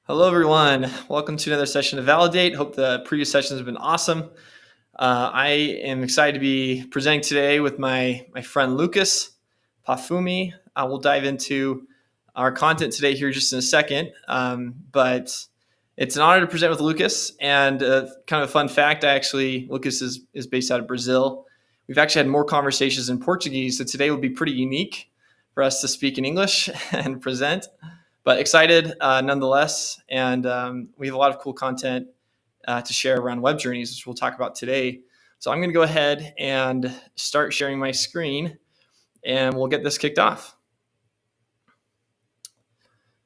Hello, everyone. Welcome to another session of Validate. Hope the previous sessions have been awesome. I am excited to be presenting today with my friend Lucas Pafume. We'll dive into our content today here just in a second. But it's an honor to present with Lucas. And kind of a fun fact, Lucas is based out of Brazil. We've actually had more conversations in Portuguese, so today will be pretty unique for us to speak in English and present. But excited nonetheless, and we have a lot of cool content to share around web journeys, which we'll talk about today. So I'm going to go ahead and start sharing my screen, and we'll get this kicked off.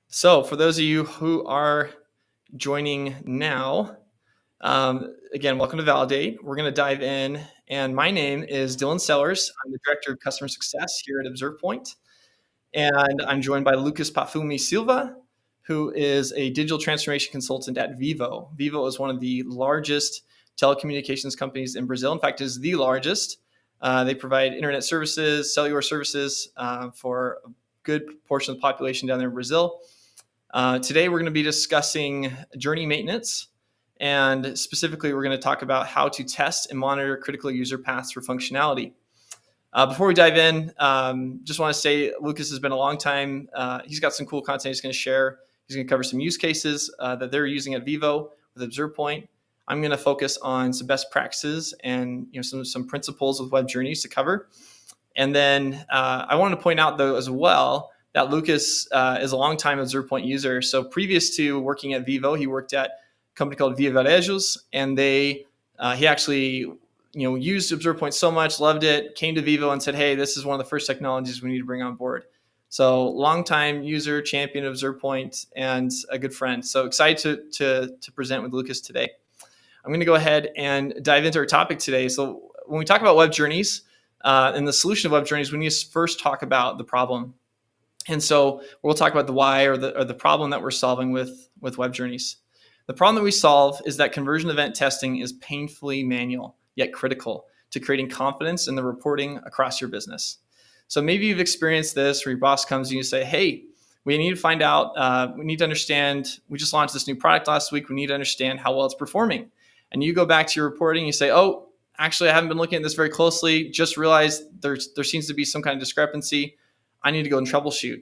So for those of you who are joining now, again, welcome to Validate. We're going to dive in, and my name is Dylan Sellers. I'm the Director of Customer Success here at ObservePoint. And I'm joined by Lucas Pafume Silva, who is a digital transformation consultant at Vivo. Vivo is one of the largest telecommunications companies in Brazil. In fact, it is the largest. They provide internet services, cellular services for a good portion of the population down there in Brazil. Today, we're going to be discussing journey maintenance. And specifically, we're going to talk about how to test and monitor critical user paths for functionality. Before we dive in, just want to say Lucas has been a long time. He's got some cool content he's going to share. He's going to cover some use cases that they're using at Vivo with ObservePoint. I'm going to focus on some best practices and some principles with web journeys to cover. And then I wanted to point out, though, as well, that Lucas is a longtime ObservePoint user. So previous to working at Vivo, he worked at a company called Via Varejos, and he actually used ObservePoint so much, loved it, came to Vivo and said, hey, this is one of the first technologies we need to bring on board. So longtime user, champion of ObservePoint, and a good friend. So excited to present with Lucas today. I'm going to go ahead and dive into our topic today. So when we talk about web journeys and the solution of web journeys, we need to first talk about the problem. And so we'll talk about the why or the problem that we're solving with web journeys. The problem that we solve is that conversion event testing is painfully manual, yet critical to creating confidence in the reporting across your business. So maybe you've experienced this where your boss comes and you say, hey, we need to find out, we need to understand, we just launched this new product last week, we need to understand how well it's performing. And you go back to your reporting, you say, oh, actually, I haven't been looking at this very closely, just realized there seems to be some kind of discrepancy. I need to go and troubleshoot.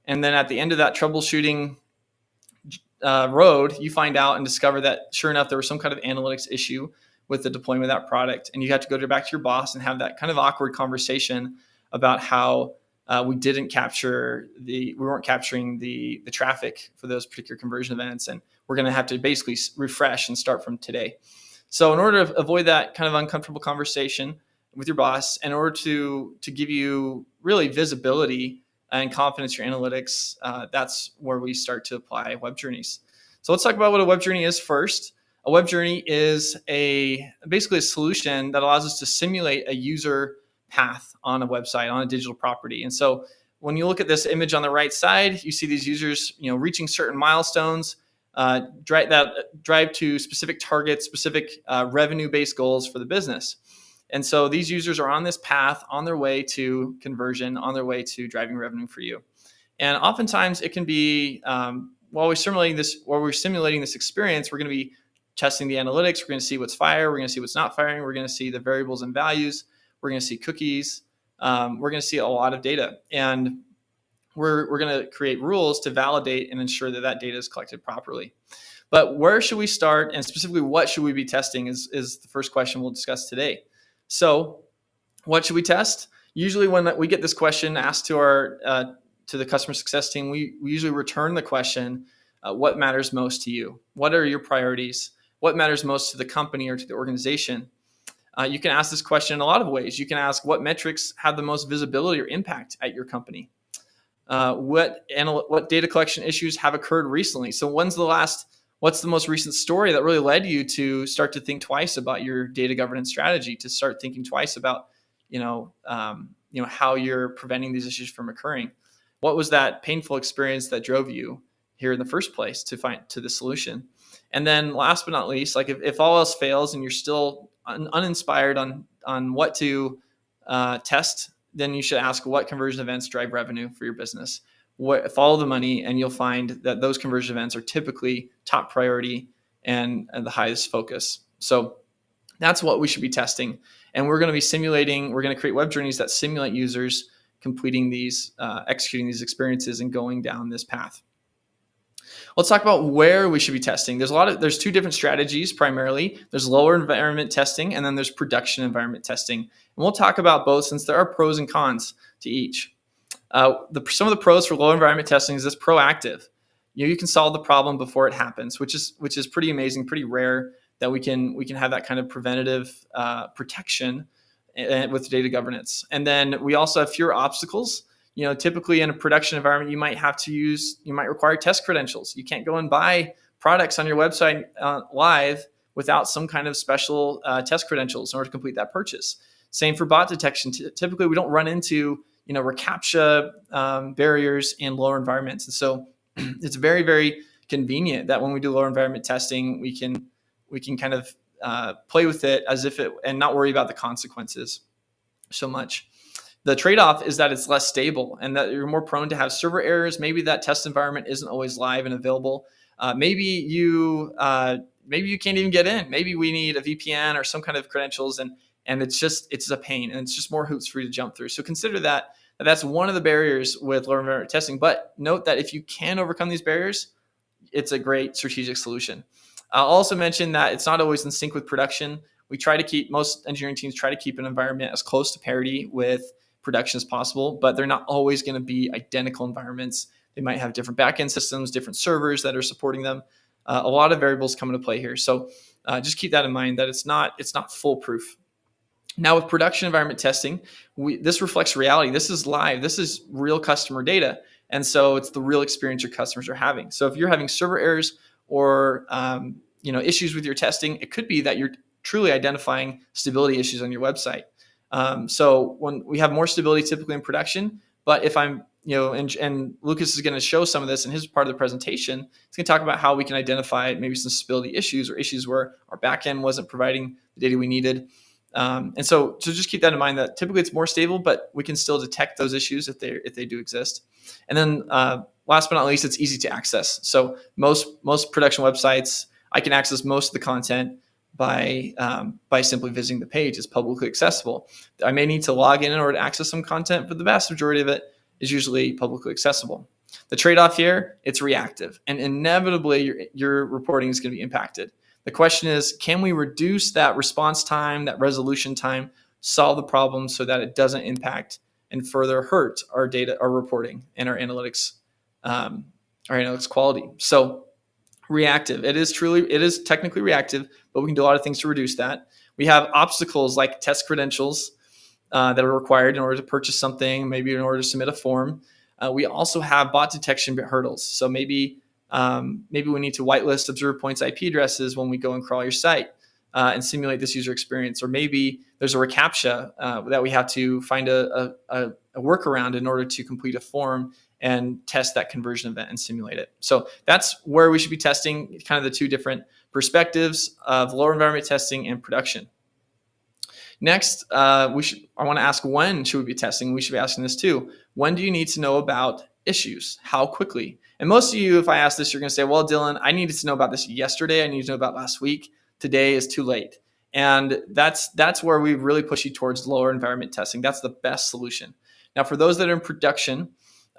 And then at the end of that troubleshooting road, you find out and discover that sure enough, there was some kind of analytics issue with the deployment of that product. And you have to go back to your boss and have that kind of awkward conversation about how we weren't capturing the traffic for those particular conversion events. And we're going to have to basically refresh and start from today. So in order to avoid that kind of uncomfortable conversation with your boss, in order to give you really visibility and confidence in your analytics, that's where we start to apply web journeys. So let's talk about what a web journey is first. A web journey is basically a solution that allows us to simulate a user path on a website, on a digital property. And so when you look at this image on the right side, you see these users, reaching certain milestones, drive to specific targets, specific revenue-based goals for the business. And so these users are on this path, on their way to conversion, on their way to driving revenue for you. And oftentimes it can be, while we're simulating this experience, we're going to be testing the analytics. We're going to see what's firing. We're going to see what's not firing. We're going to see the variables and values. We're going to see cookies. We're going to see a lot of data. And we're going to create rules to validate and ensure that that data is collected properly. But where should we start? And specifically, what should we be testing is the first question we'll discuss today. So what should we test? Usually when we get this question asked to the customer success team, we usually return the question, what matters most to you? What are your priorities? What matters most to the company or to the organization? You can ask this question in a lot of ways. You can ask what metrics have the most visibility or impact at your company? What data collection issues have occurred recently? So what's the most recent story that really led you to start to think twice about your data governance strategy, to start thinking twice about, how you're preventing these issues from occurring? What was that painful experience that drove you here in the first place to find to the solution? And then last but not least, like if all else fails and you're still uninspired on what to test, then you should ask what conversion events drive revenue for your business. follow the money, and you'll find that those conversion events are typically top priority and the highest focus. So that's what we should be testing. And we're going to be simulating, we're going to create web journeys that simulate users completing these, executing these experiences and going down this path. Let's talk about where we should be testing. There's two different strategies primarily. There's lower environment testing, and then there's production environment testing. And we'll talk about both since there are pros and cons to each. Some of the pros for low environment testing is this proactive. You can solve the problem before it happens, which is pretty amazing, pretty rare that we can have that kind of preventative protection with data governance. And then we also have fewer obstacles. Typically in a production environment, you might require test credentials. You can't go and buy products on your website live without some kind of special test credentials in order to complete that purchase. Same for bot detection. Typically, we don't run into reCAPTCHA barriers in lower environments, and so it's very, very convenient that when we do lower environment testing, we can kind of play with it as if it and not worry about the consequences so much. The trade-off is that it's less stable and that you're more prone to have server errors. Maybe that test environment isn't always live and available. Maybe you can't even get in. Maybe we need a VPN or some kind of credentials, and it's a pain, and it's just more hoops for you to jump through. So consider that's one of the barriers with lower environment testing. But note that if you can overcome these barriers, it's a great strategic solution. I'll also mention that it's not always in sync with production. Most engineering teams try to keep an environment as close to parity with production as possible, but they're not always going to be identical environments. They might have different backend systems, different servers that are supporting them. A lot of variables come into play here. So just keep that in mind that it's not foolproof. Now with production environment testing, this reflects reality. This is live. This is real customer data. And so it's the real experience your customers are having. So if you're having server errors or issues with your testing, it could be that you're truly identifying stability issues on your website. So when we have more stability typically in production, but if I'm, and Lucas is going to show some of this in his part of the presentation, he's going to talk about how we can identify maybe some stability issues or issues where our backend wasn't providing the data we needed. And so just keep that in mind that typically it's more stable, but we can still detect those issues if they do exist. And then last but not least, it's easy to access. So most production websites, I can access most of the content by simply visiting the page. It's publicly accessible. I may need to log in order to access some content, but the vast majority of it is usually publicly accessible. The trade-off here, it's reactive, and inevitably your reporting is going to be impacted. The question is, can we reduce that response time, that resolution time, solve the problem so that it doesn't impact and further hurt our data, our reporting, and our analytics quality? So reactive, it is technically reactive, but we can do a lot of things to reduce that. We have obstacles like test credentials that are required in order to purchase something, maybe in order to submit a form. We also have bot detection hurdles. So maybe we need to whitelist ObservePoint's IP addresses when we go and crawl your site and simulate this user experience. Or maybe there's a reCAPTCHA that we have to find a workaround in order to complete a form and test that conversion event and simulate it. So that's where we should be testing, kind of the two different perspectives of lower environment testing and production. Next, I want to ask, when should we be testing? We should be asking this too. When do you need to know about issues? How quickly? And most of you, if I ask this, you're going to say, well, Dylan, I needed to know about this yesterday. I needed to know about last week. Today is too late. And that's where we really push you towards lower environment testing. That's the best solution. Now, for those that are in production,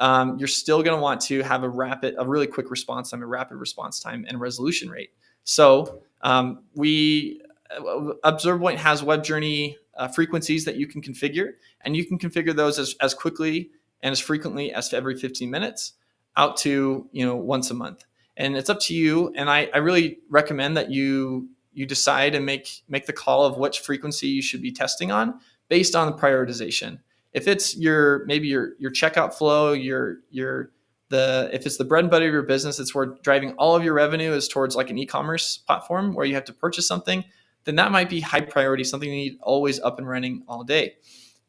you're still going to want to have a really quick response time, a rapid response time and resolution rate. So ObservePoint has web journey frequencies that you can configure, and you can configure those as quickly and as frequently as every 15 minutes out to once a month. And it's up to you. And I really recommend that you decide and make the call of which frequency you should be testing on based on the prioritization. If it's your checkout flow, if it's the bread and butter of your business, it's where driving all of your revenue is towards like an e-commerce platform where you have to purchase something, then that might be high priority, something you need always up and running all day.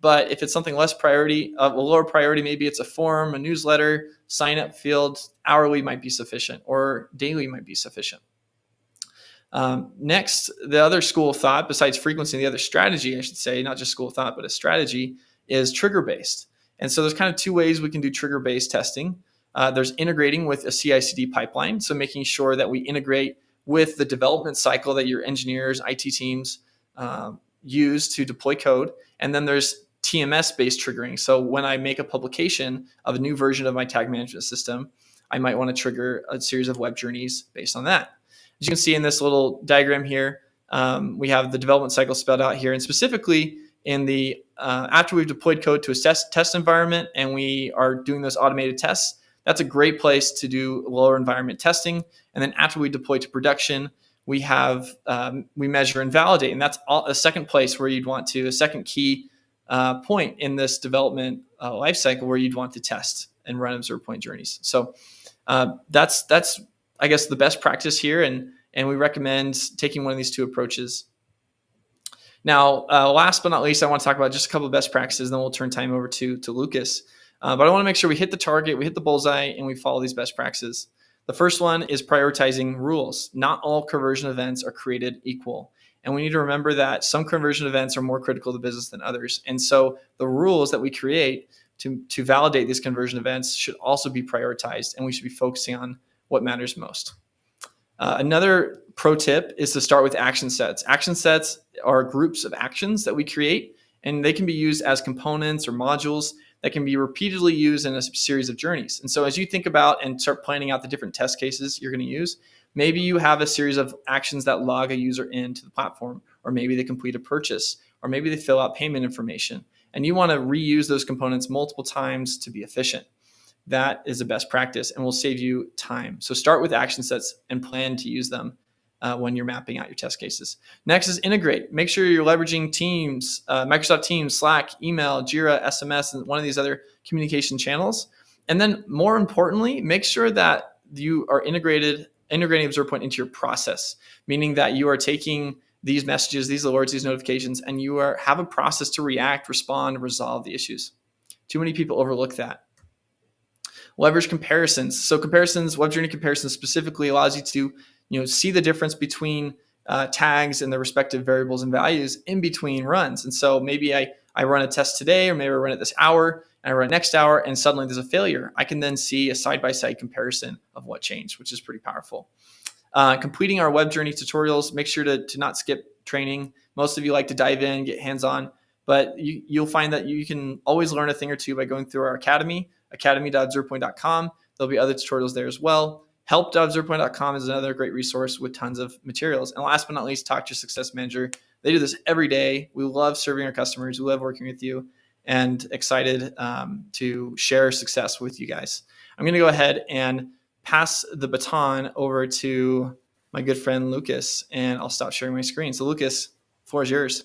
But if it's something less priority, lower priority, maybe it's a form, a newsletter, sign up field, hourly might be sufficient, or daily might be sufficient. Next, the other school of thought, besides frequency, the other strategy, I should say, not just school of thought, but a strategy, is trigger-based. And so there's kind of two ways we can do trigger-based testing. There's integrating with a CI/CD pipeline, so making sure that we integrate with the development cycle that your engineers, IT teams use to deploy code. And then there's TMS-based triggering. So when I make a publication of a new version of my tag management system, I might want to trigger a series of web journeys based on that. As you can see in this little diagram here, we have the development cycle spelled out here, and specifically in the after we've deployed code to a test environment and we are doing those automated tests, that's a great place to do lower environment testing. And then after we deploy to production, we measure and validate, and that's a second place where you'd want to, a second key point in this development lifecycle where you'd want to test and run ObservePoint journeys. So that's I guess the best practice here, and we recommend taking one of these two approaches. Now, last but not least, I want to talk about just a couple of best practices, then we'll turn time over to Lucas. But I want to make sure we hit the target, we hit the bullseye, and we follow these best practices. The first one is prioritizing rules. Not all conversion events are created equal. And we need to remember that some conversion events are more critical to business than others. And so the rules that we create to validate these conversion events should also be prioritized, and we should be focusing on what matters most. Another pro tip is to start with action sets. Action sets are groups of actions that we create, and they can be used as components or modules that can be repeatedly used in a series of journeys. And so as you think about and start planning out the different test cases you're going to use, maybe you have a series of actions that log a user into the platform, or maybe they complete a purchase, or maybe they fill out payment information, and you want to reuse those components multiple times to be efficient. That is a best practice and will save you time. So start with action sets and plan to use them when you're mapping out your test cases. Next is integrate. Make sure you're leveraging Teams, Microsoft Teams, Slack, email, Jira, SMS, and one of these other communication channels. And then more importantly, make sure that you are integrating ObservePoint into your process, meaning that you are taking these messages, these alerts, these notifications, and you have a process to react, respond, resolve the issues. Too many people overlook that. Leverage comparisons. So comparisons, web journey comparisons specifically allows you to see the difference between tags and the respective variables and values in between runs. And so maybe I run a test today, or maybe I run it this hour, and I run it next hour, and suddenly there's a failure. I can then see a side-by-side comparison of what changed, which is pretty powerful. Completing our web journey tutorials, make sure to not skip training. Most of you like to dive in, get hands-on, but you'll find that you can always learn a thing or two by going through our academy, academy.observepoint.com. There'll be other tutorials there as well. Help.observepoint.com is another great resource with tons of materials. And last but not least, talk to your success manager. They do this every day. We love serving our customers. We love working with you, and excited to share success with you guys. I'm going to go ahead and pass the baton over to my good friend Lucas, and I'll stop sharing my screen. So Lucas, the floor is yours.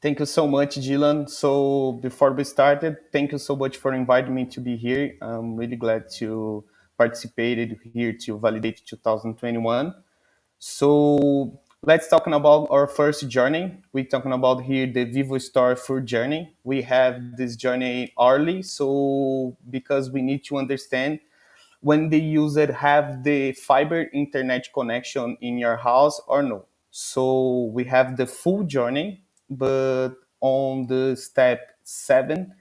Thank you so much, Dylan. So before we started, thank you so much for inviting me to be here. I'm really glad to participate here to validate 2021. So let's talk about our first journey. We're talking about here the Vivo Store full journey. We have this journey early, so because we need to understand when the user have the fiber internet connection in your house or no. So we have the full journey, but on the step 7,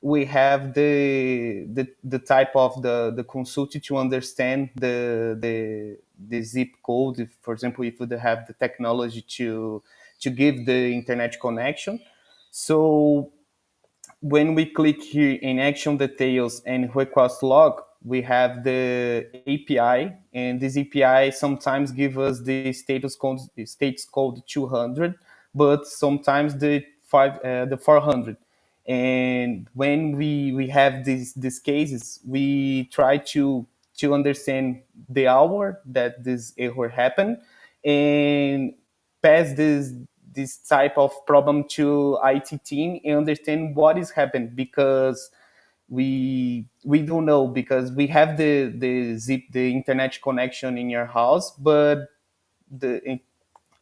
we have the type of the consult to understand the zip code. For example, if they have the technology to give the internet connection. So when we click here in action details and request log, we have the API, and this API sometimes give us the states code 200, but sometimes the 400. And when we have these cases, we try to understand the hour that this error happened, and pass this type of problem to IT team and understand what is happening, because we don't know, because we have the internet connection in your house, but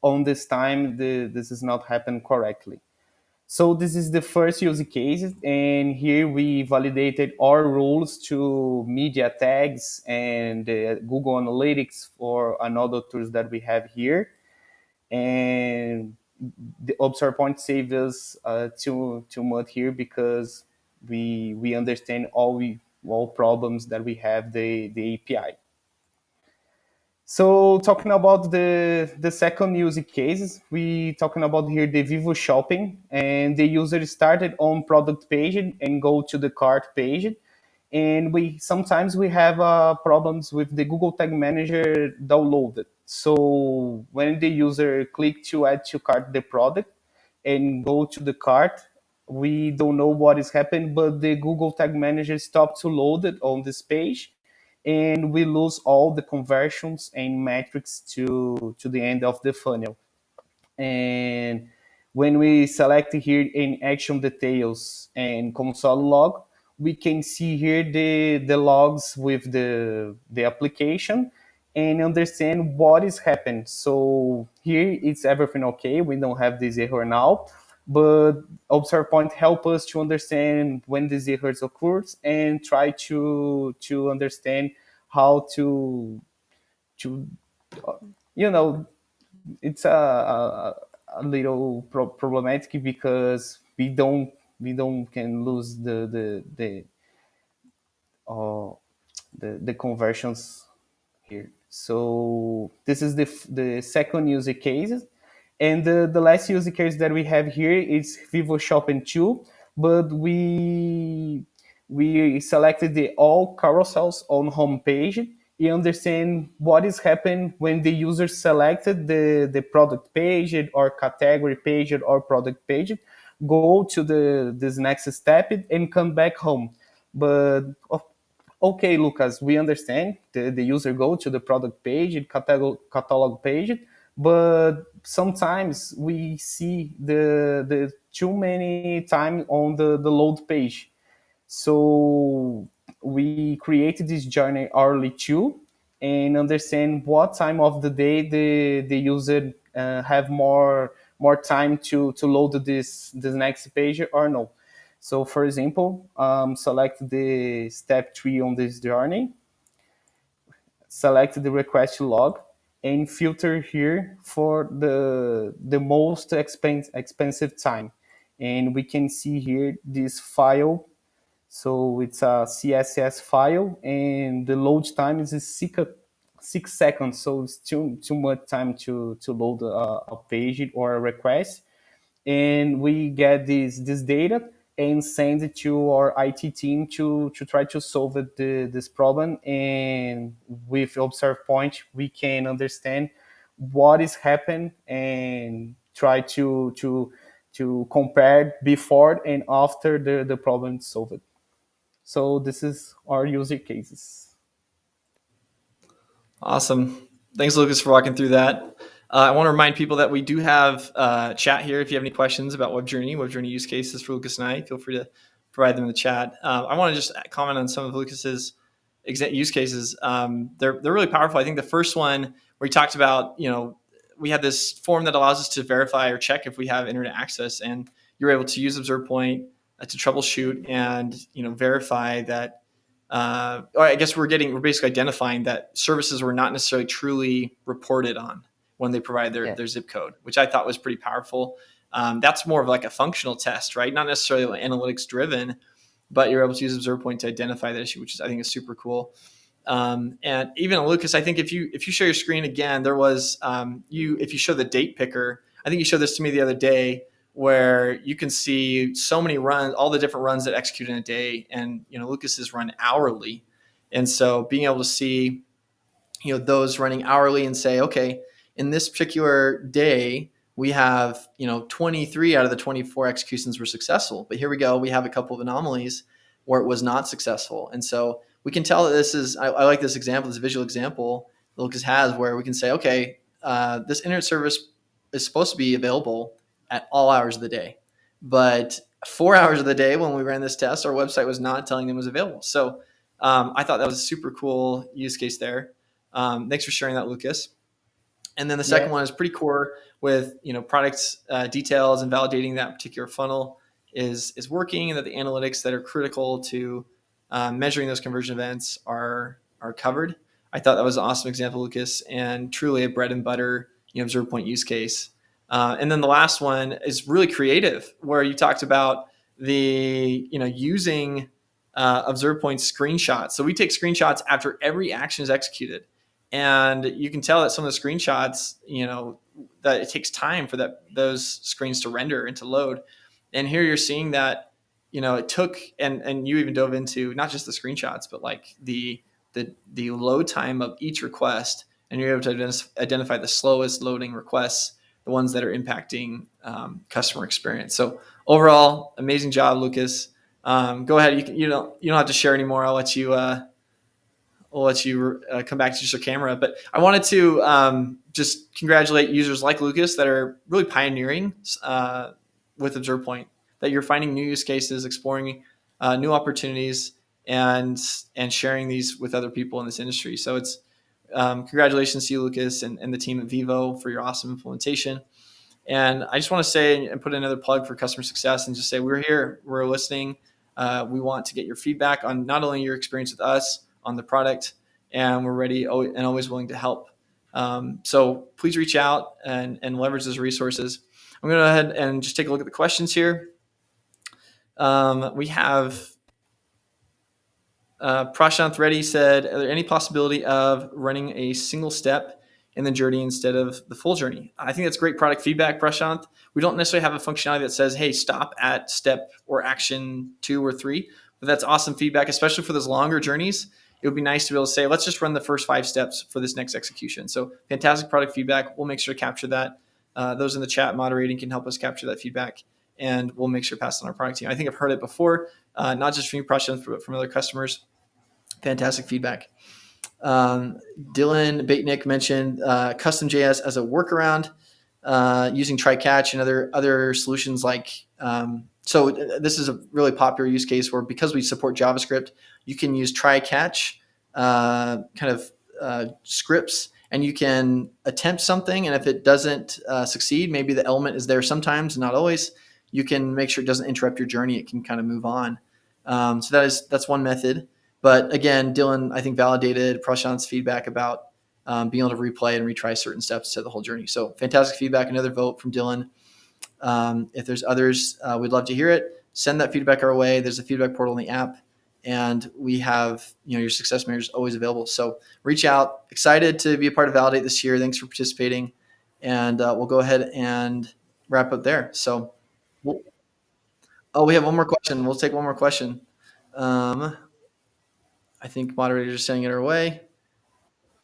on this time this is not happened correctly. So this is the first use case, and here we validated our rules to media tags and Google Analytics for another tools that we have here. And the ObservePoint saves us too much here, because we understand all all problems that we have the API. So talking about the second use case, we talking about here the Vivo shopping, and the user started on product page and go to the cart page, and we sometimes we have problems with the Google Tag Manager downloaded. So when the user click to add to cart the product and go to the cart, we don't know what is happening, but the Google Tag Manager stopped to load it on this page, and we lose all the conversions and metrics to the end of the funnel. And when we select here in action details and console log, we can see here the logs with the application and understand what is happening. So here it's everything okay. We don't have this error now, but ObservePoint help us to understand when these errors occurs and try to understand how to you know it's a little problematic because we don't can lose uh, the conversions here. So this is the second use case, and the last use case that we have here is Vivo Shopping 2, but we selected the all carousels on homepage. You understand what is happening when the user selected the product page or category page or product page, go to this next step and come back home. But okay, Lucas, we understand the user go to the product page, catalog page, but sometimes we see the too many time on the load page. So we created this journey early too, and understand what time of the day the user have more time to load this next page or no. So for example, select the step 3 on this journey, select the request log, and filter here for the most expensive time. And we can see here this file. So it's a CSS file, and the load time is 6 seconds. So it's too much time to load a page or a request. And we get this data and send it to our IT team to try to solve this problem. And with ObservePoint, we can understand what is happening and try to compare before and after the problem is solved. So this is our user cases. Awesome. Thanks, Lucas, for walking through that. I want to remind people that we do have chat here. If you have any questions about WebJourney use cases for Lucas and I, feel free to provide them in the chat. I want to just comment on some of Lucas's use cases. They're really powerful. I think the first one where he talked about, we have this form that allows us to verify or check if we have internet access, and you're able to use ObservePoint to troubleshoot and verify that. Or I guess we're basically identifying that services were not necessarily truly reported on when they provide their zip code, which I thought was pretty powerful. That's more of like a functional test, right? Not necessarily analytics driven, but you're able to use ObservePoint to identify that issue, which I think is super cool. And even Lucas, I think if you show your screen again, there was if you show the date picker, I think you showed this to me the other day, where you can see so many runs, all the different runs that execute in a day, and Lucas is run hourly, and so being able to see those running hourly and say, okay, in this particular day we have 23 out of the 24 executions were successful, but here we go, we have a couple of anomalies where it was not successful, and so we can tell that this is I like this example, this visual example that Lucas has, where we can say, okay, this internet service is supposed to be available at all hours of the day, but 4 hours of the day when we ran this test, our website was not telling them it was available. So I thought that was a super cool use case there. Thanks for sharing that, Lucas. And then the second one is pretty core with products details and validating that particular funnel is working, and that the analytics that are critical to measuring those conversion events are covered. I thought that was an awesome example, Lucas, and truly a bread and butter ObservePoint use case. And then the last one is really creative, where you talked about the using ObservePoint screenshots. So we take screenshots after every action is executed. And you can tell that some of the screenshots, that it takes time for those screens to render and to load. And here you're seeing that, it took, and you even dove into not just the screenshots, but like the load time of each request, and you're able to identify the slowest loading requests, the ones that are impacting customer experience. So overall, amazing job, Lucas. Go ahead. You don't have to share anymore. I'll let you come back to just your camera. But I wanted to just congratulate users like Lucas that are really pioneering with ObservePoint, that you're finding new use cases, exploring new opportunities, and sharing these with other people in this industry. So it's congratulations to you, Lucas, and the team at Vivo for your awesome implementation. And I just want to say and put another plug for customer success and just say we're here, we're listening. We want to get your feedback on not only your experience with us on the product, and we're ready and always willing to help. So please reach out and leverage those resources. I'm going to go ahead and just take a look at the questions here. We have Prashanth Reddy said, are there any possibility of running a single step in the journey instead of the full journey? I think that's great product feedback, Prashanth. We don't necessarily have a functionality that says, hey, stop at step or action 2 or 3, but that's awesome feedback, especially for those longer journeys. It would be nice to be able to say, let's just run the first 5 steps for this next execution. So fantastic product feedback. We'll make sure to capture that. Those in the chat moderating can help us capture that feedback, and we'll make sure to pass it on our product team. I think I've heard it before, not just from you, Prashanth, but from other customers. Fantastic feedback. Dylan Baitnick mentioned custom.js as a workaround, using try catch and other solutions like. So this is a really popular use case where, because we support JavaScript, you can use try catch scripts, and you can attempt something, and if it doesn't succeed, maybe the element is there sometimes, not always. You can make sure it doesn't interrupt your journey. It can kind of move on. So that's one method. But again, Dylan, I think, validated Prashanth's feedback about being able to replay and retry certain steps to the whole journey. So fantastic feedback. Another vote from Dylan. If there's others, we'd love to hear it. Send that feedback our way. There's a feedback portal in the app, and we have your success managers always available. So reach out. Excited to be a part of Validate this year. Thanks for participating, and we'll go ahead and wrap up there. So, we have one more question. We'll take one more question. I think moderators are sending it our way.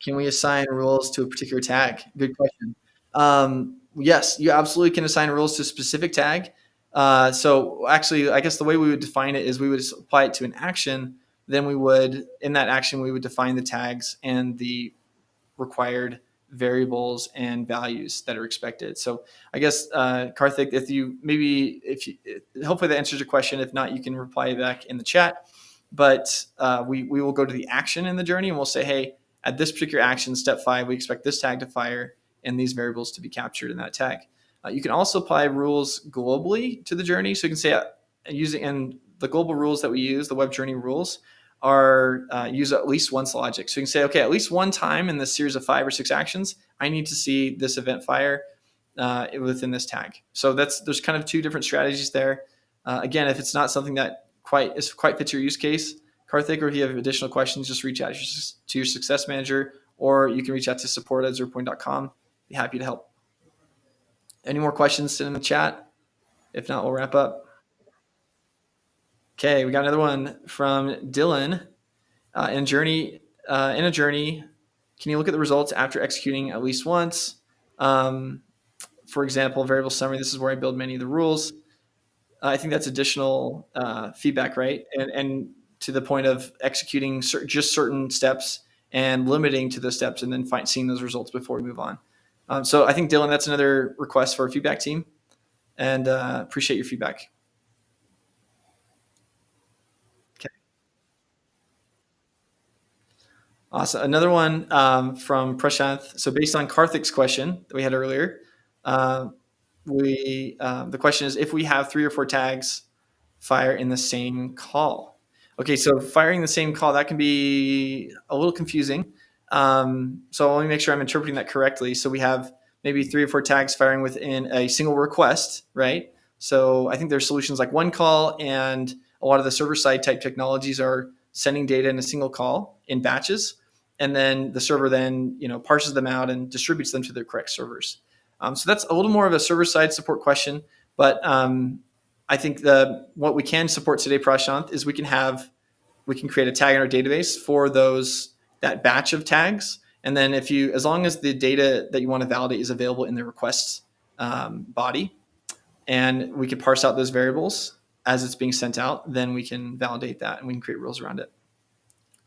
Can we assign rules to a particular tag? Good question. Yes, you absolutely can assign rules to a specific tag. So actually, I guess the way we would define it is we would apply it to an action. Then in that action, we would define the tags and the required variables and values that are expected. So I guess, Karthik, hopefully that answers your question. If not, you can reply back in the chat. But we will go to the action in the journey, and we'll say, hey, at this particular action, step 5, we expect this tag to fire and these variables to be captured in that tag. You can also apply rules globally to the journey. So you can say, and the global rules that we use, the web journey rules, are use at least once logic. So you can say, okay, at least one time in this series of 5 or 6 actions, I need to see this event fire within this tag. So there's kind of 2 different strategies there. Again, if it's not something that quite fits your use case, Karthik, or if you have additional questions, just reach out to your success manager, or you can reach out to support@observepoint.com. Be happy to help. Any more questions, send in the chat. If not, we'll wrap up. Okay, we got another one from Dylan. In a journey, can you look at the results after executing at least once? For example, variable summary, this is where I build many of the rules. I think that's additional feedback, right? And to the point of executing just certain steps and limiting to those steps, and then seeing those results before we move on. So I think, Dylan, that's another request for a feedback team, and appreciate your feedback. Okay. Awesome. Another one from Prashanth. So based on Karthik's question that we had earlier, the question is, if we have 3 or 4 tags fire in the same call. Okay, so firing the same call, that can be a little confusing. So let me make sure I'm interpreting that correctly. So we have maybe 3 or 4 tags firing within a single request, right? So I think there's solutions like one call and a lot of the server-side type technologies are sending data in a single call in batches, and then the server then parses them out and distributes them to the correct servers. So that's a little more of a server-side support question, but I think what we can support today, Prashant, is we can create a tag in our database for that batch of tags, and then as long as the data that you want to validate is available in the requests body, and we can parse out those variables as it's being sent out, then we can validate that and we can create rules around it.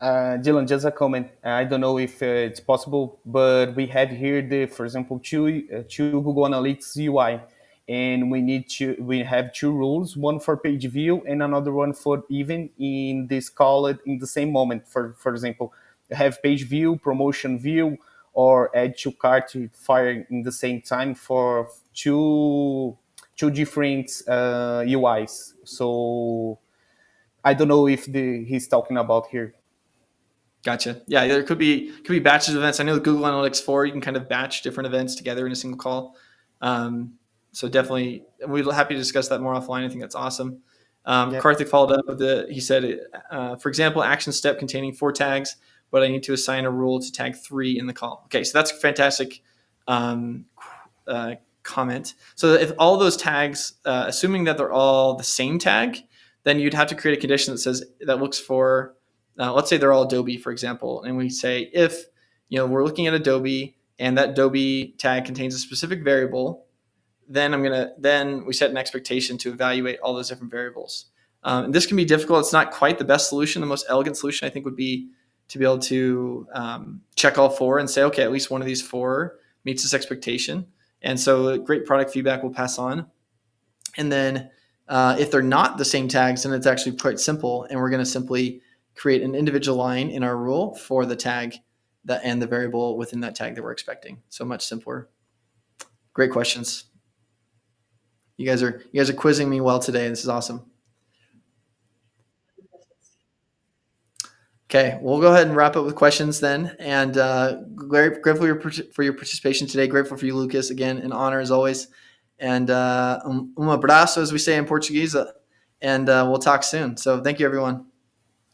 Dylan, just a comment. I don't know if it's possible, but we have here for example, two Google Analytics UI, and we have two rules, one for page view and another one for even in this call in the same moment. For example, have page view, promotion view, or add to cart fire in the same time for two different UIs. So I don't know if he's talking about here. Gotcha. Yeah, there could be batches of events. I know the Google Analytics 4, you can kind of batch different events together in a single call. So definitely, we're happy to discuss that more offline. I think that's awesome. Yep. Karthik followed up with he said, for example, action step containing 4 tags, but I need to assign a rule to tag 3 in the call. Okay, so that's a fantastic comment. So if all those tags, assuming that they're all the same tag, then you'd have to create a condition that looks for, let's say they're all Adobe, for example, and we say if we're looking at Adobe and that Adobe tag contains a specific variable, then we set an expectation to evaluate all those different variables. And this can be difficult. It's not quite the best solution. The most elegant solution, I think, would be to be able to check all 4 and say, okay, at least one of these 4 meets this expectation. And so great product feedback will pass on. And then if they're not the same tags, then it's actually quite simple. And we're going to simply create an individual line in our rule for the tag and the variable within that tag that we're expecting. So much simpler. Great questions. You guys are quizzing me well today. This is awesome. Okay, we'll go ahead and wrap up with questions then. And grateful for your participation today. Grateful for you, Lucas. Again, an honor as always. And abraço, as we say in Portuguese. And we'll talk soon. So thank you, everyone.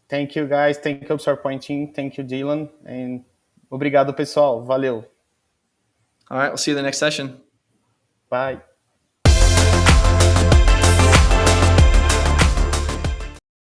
Thank you, guys. Thank you, ObservePoint team. Thank you, Dylan. And obrigado, pessoal. Valeu. All right, we'll see you in the next session. Bye.